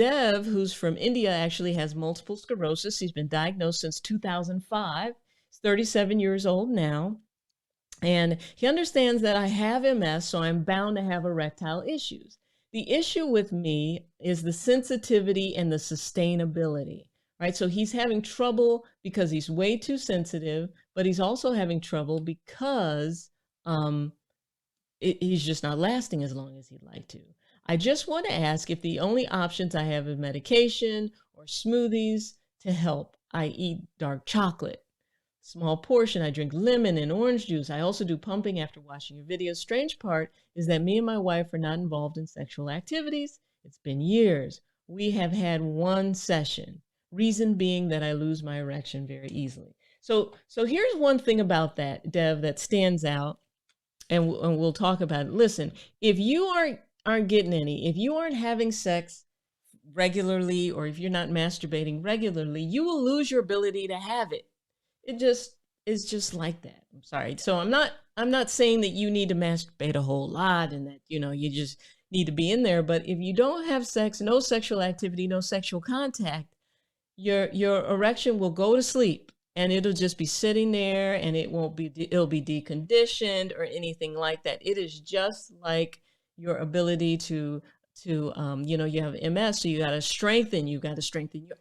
Dev, who's from India, actually has multiple sclerosis. He's been diagnosed since 2005. He's 37 years old now. And he understands that I have MS, so I'm bound to have erectile issues. The issue with me is the sensitivity and the sustainability, right? So he's having trouble because he's way too sensitive, but he's also having trouble because he's just not lasting as long as he'd like to. I just want to ask if the only options I have is medication or smoothies to help. I eat dark chocolate. Small portion, I drink lemon and orange juice. I also do pumping after watching your videos. Strange part is that me and my wife are not involved in sexual activities. It's been years. We have had one session. Reason being that I lose my erection very easily. So here's one thing about that, Dev, that stands out, and we'll talk about it. Listen, if you aren't getting any, if you aren't having sex regularly, or if you're not masturbating regularly, you will lose your ability to have it. It just is just like that. I'm sorry. So I'm not saying that you need to masturbate a whole lot and that, you just need to be in there. But if you don't have sex, no sexual activity, no sexual contact, your erection will go to sleep and it'll just be sitting there, and it'll be deconditioned or anything like that. It is just like your ability to you have MS, so you got to strengthen your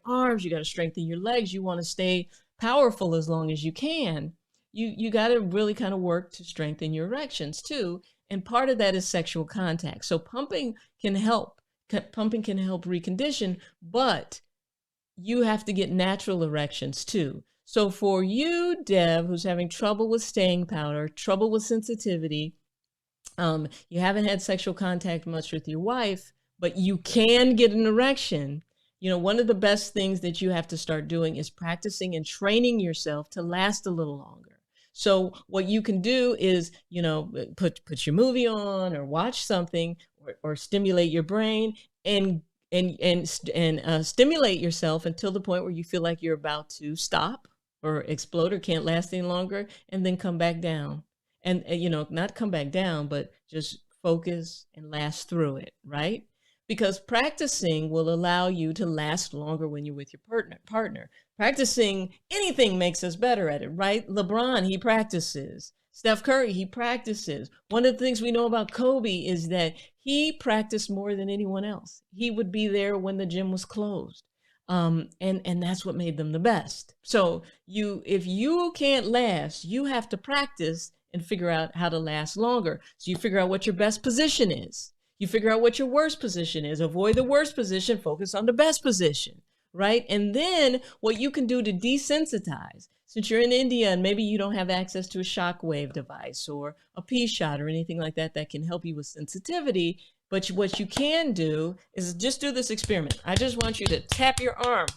arms, you got to strengthen your legs. You want to stay powerful as long as you can. You got to really kind of work to strengthen your erections too. And part of that is sexual contact. So pumping can help recondition, but you have to get natural erections too. So for you, Dev, who's having trouble with staying power, trouble with sensitivity, you haven't had sexual contact much with your wife, but you can get an erection. One of the best things that you have to start doing is practicing and training yourself to last a little longer. So what you can do is, put your movie on or watch something or stimulate your brain and stimulate yourself until the point where you feel like you're about to stop or explode or can't last any longer, and then come back down. And, not come back down, but just focus and last through it, right? Because practicing will allow you to last longer when you're with your partner. Practicing anything makes us better at it, right? LeBron, he practices. Steph Curry, he practices. One of the things we know about Kobe is that he practiced more than anyone else. He would be there when the gym was closed. And that's what made them the best. So if you can't last, you have to practice and figure out how to last longer. So you figure out what your best position is. You figure out what your worst position is. Avoid the worst position, focus on the best position, right? And then what you can do to desensitize, since you're in India and maybe you don't have access to a shockwave device or a P-shot or anything like that that can help you with sensitivity, but what you can do is just do this experiment. I just want you to tap your arm.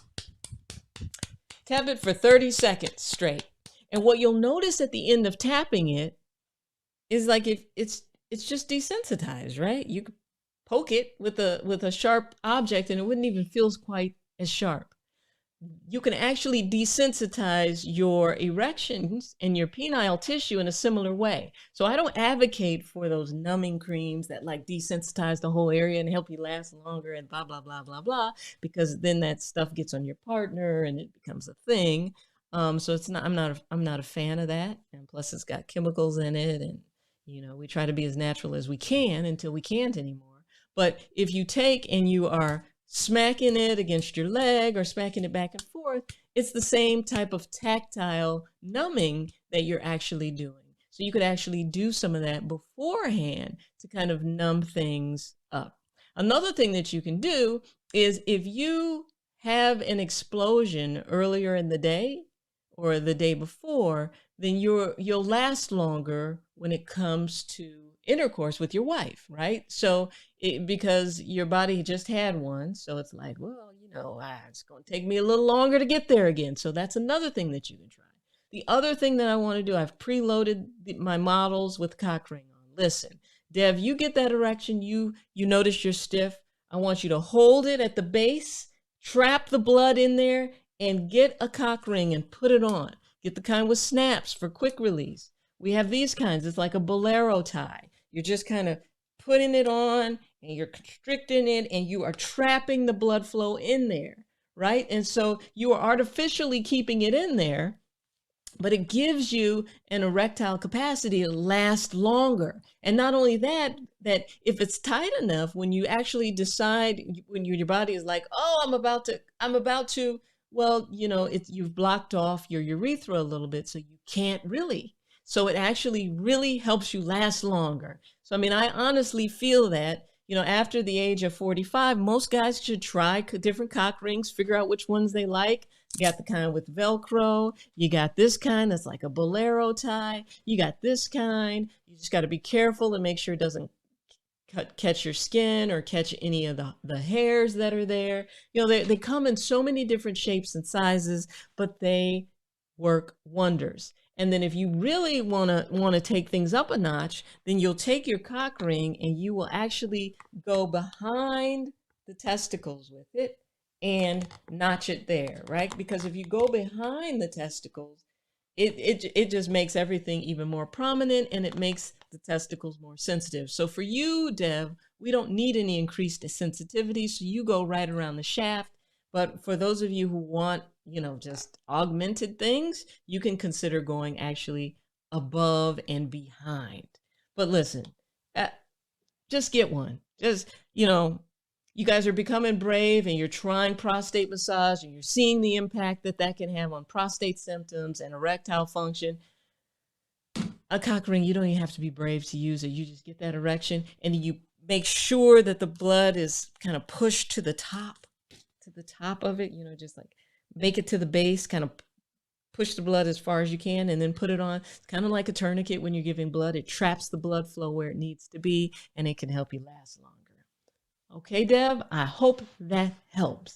Tap it for 30 seconds straight. And what you'll notice at the end of tapping it is like if it's just desensitized, right? You could poke it with a sharp object and it wouldn't even feel quite as sharp. You can actually desensitize your erections and your penile tissue in a similar way. So I don't advocate for those numbing creams that like desensitize the whole area and help you last longer and blah, blah, blah, blah, blah, because then that stuff gets on your partner and it becomes a thing. So I'm not a fan of that. And plus it's got chemicals in it, and we try to be as natural as we can until we can't anymore. But if you take and you are smacking it against your leg or smacking it back and forth, it's the same type of tactile numbing that you're actually doing. So you could actually do some of that beforehand to kind of numb things up. Another thing that you can do is if you have an explosion earlier in the day or the day before, then you'll last longer when it comes to intercourse with your wife, right? So because your body just had one, so it's like, well, it's going to take me a little longer to get there again. So that's another thing that you can try. The other thing that I want to do, I've preloaded my models with cock ring on. Listen, Dev, you get that erection, you notice you're stiff. I want you to hold it at the base, trap the blood in there, and get a cock ring and put it on. Get the kind with snaps for quick release. We have these kinds. It's like a bolero tie. You're just kind of putting it on and you're constricting it and you are trapping the blood flow in there, right? And so you are artificially keeping it in there, but it gives you an erectile capacity to last longer. And not only that, that if it's tight enough, when you actually decide, when your body is like, oh, I'm about to, well, you know, you've blocked off your urethra a little bit, so you can't really. So it actually really helps you last longer. So, I mean, I honestly feel that, you know, after the age of 45, most guys should try different cock rings, figure out which ones they like. You got the kind with Velcro. You got this kind that's like a bolero tie. You got this kind. You just got to be careful and make sure it doesn't catch your skin or catch any of the hairs that are there. You know, they come in so many different shapes and sizes, but they work wonders. And then if you really want to take things up a notch, then you'll take your cock ring and you will actually go behind the testicles with it and notch it there, right? Because if you go behind the testicles, it just makes everything even more prominent, and it makes the testicles more sensitive. So for you, Dev, we don't need any increased sensitivity, so you go right around the shaft. But for those of you who want, you know, just augmented things, you can consider going actually above and behind. But listen, just get one. Just, you know, you guys are becoming brave and you're trying prostate massage and you're seeing the impact that that can have on prostate symptoms and erectile function. A cock ring, you don't even have to be brave to use it. You just get that erection and you make sure that the blood is kind of pushed to the top of it, you know, just like make it to the base, kind of push the blood as far as you can and then put it on. It's kind of like a tourniquet when you're giving blood. It traps the blood flow where it needs to be and it can help you last longer. Okay, Deb, I hope that helps.